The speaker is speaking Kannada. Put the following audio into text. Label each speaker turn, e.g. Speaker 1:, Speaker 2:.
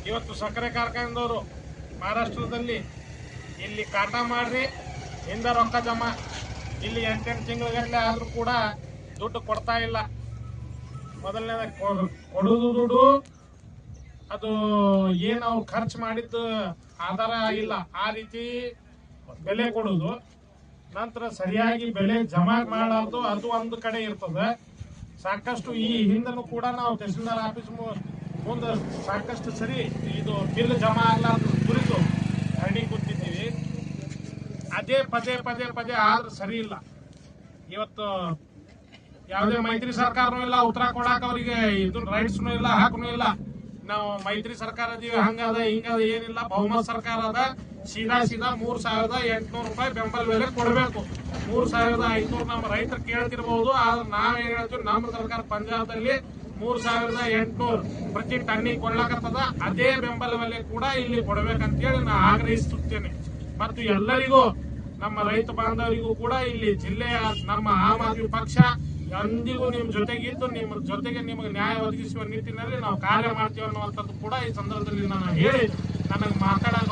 Speaker 1: ಇವತ್ತು ಸಕ್ಕರೆ ಕಾರ್ಖಾನೆದವರು ಮಹಾರಾಷ್ಟ್ರದಲ್ಲಿ ಇಲ್ಲಿ ಕಾಟ ಮಾಡ್ರಿ ಹಿಂದೆ ರೊಕ್ಕ ಜಮಾ ಇಲ್ಲಿ 8 ತಿಂಗಳಿಗಟ್ಟಲೆ ಆದರೂ ಕೂಡ ದುಡ್ಡು ಕೊಡ್ತಾ ಇಲ್ಲ. ಮೊದಲನೇದ ಕೊಡೋದು ದುಡ್ಡು ಅದು ಏನು ಅವ್ರು ಖರ್ಚು ಮಾಡಿದ್ದು ಆಧಾರ ಆಗಿಲ್ಲ, ಆ ರೀತಿ ಬೆಲೆ ಕೊಡೋದು. ನಂತರ ಸರಿಯಾಗಿ ಬೆಲೆ ಜಮಾ ಮಾಡೋದು ಅದು ಒಂದು ಕಡೆ ಇರ್ತದೆ. ಸಾಕಷ್ಟು ಈ ಹಿಂದನೂ ಕೂಡ ನಾವು ತಹಸೀಲ್ದಾರ್ ಆಫೀಸ್ ಮುಂದೆ ಸಾಕಷ್ಟು ಸರಿ ಇದು ಬಿಲ್ ಜಮಾ ಆಗಲಾರ್ದು ಕುರಿತು ಹರಡಿ ಕೂತಿದ್ದೀವಿ. ಅದೇ ಪದೇ ಪದೇ ಪದೇ ಆದ್ರೆ ಸರಿ ಇಲ್ಲ. ಇವತ್ತು ಯಾವುದೇ ಮೈತ್ರಿ ಸರ್ಕಾರನೂ ಇಲ್ಲ, ಉತ್ತರ ಕೊಡಾಕ ಅವರಿಗೆ ಇದು ರೈಟ್ಸ್ನೂ ಇಲ್ಲ, ಹಕ್ಕೂ ಇಲ್ಲ. ನಾವು ಮೈತ್ರಿ ಸರ್ಕಾರ ಅದೀವಿ, ಹಂಗದ ಹಿಂಗದ ಏನಿಲ್ಲ. ಬಹುಮತ ಸರ್ಕಾರ ಅದ. ಸೀದಾ 3,800 ರೂಪಾಯಿ ಬೆಂಬಲ ಬೆಲೆ ಕೊಡಬೇಕು. 3,500 ನಮ್ಮ ರೈತರು ಕೇಳ್ತಿರ್ಬಹುದು, ಆದ್ರೆ ನಾವೇನ್ ಹೇಳ್ತೀವಿ, ನಮ್ಮ ಸರ್ಕಾರ ಪಂಜಾಬದಲ್ಲಿ 3,800 ಪ್ರತಿ ಟನ್ನಿಗೆ ಕೊಡ್ಲಾಕತ್ತದ. ಅದೇ ಬೆಂಬಲ ಬೆಲೆ ಕೂಡ ಇಲ್ಲಿ ಕೊಡಬೇಕಂತೇಳಿ ನಾ ಆಗ್ರಹಿಸುತ್ತೇನೆ. ಮತ್ತು ಎಲ್ಲರಿಗೂ ನಮ್ಮ ರೈತ ಬಾಂಧವರಿಗೂ ಕೂಡ ಇಲ್ಲಿ ಜಿಲ್ಲೆಯ ನಮ್ಮ ಆಮ್ ಆದ್ಮಿ ಪಕ್ಷ ಎಂದಿಗೂ ನಿಮ್ಮ ಜೊತೆಗಿದ್ದು ನಿಮ್ಮ ಜೊತೆಗೆ ನಿಮಗೆ ನ್ಯಾಯ ಒದಗಿಸುವ ನಿಟ್ಟಿನಲ್ಲಿ ನಾವು ಕಾರ್ಯ ಮಾಡ್ತೀವಿ ಅನ್ನುವಂಥದ್ದು ಕೂಡ ಈ ಸಂದರ್ಭದಲ್ಲಿ ನಾನು ಹೇಳಿ ನನಗೆ ಮಾತಾಡೋಕೆ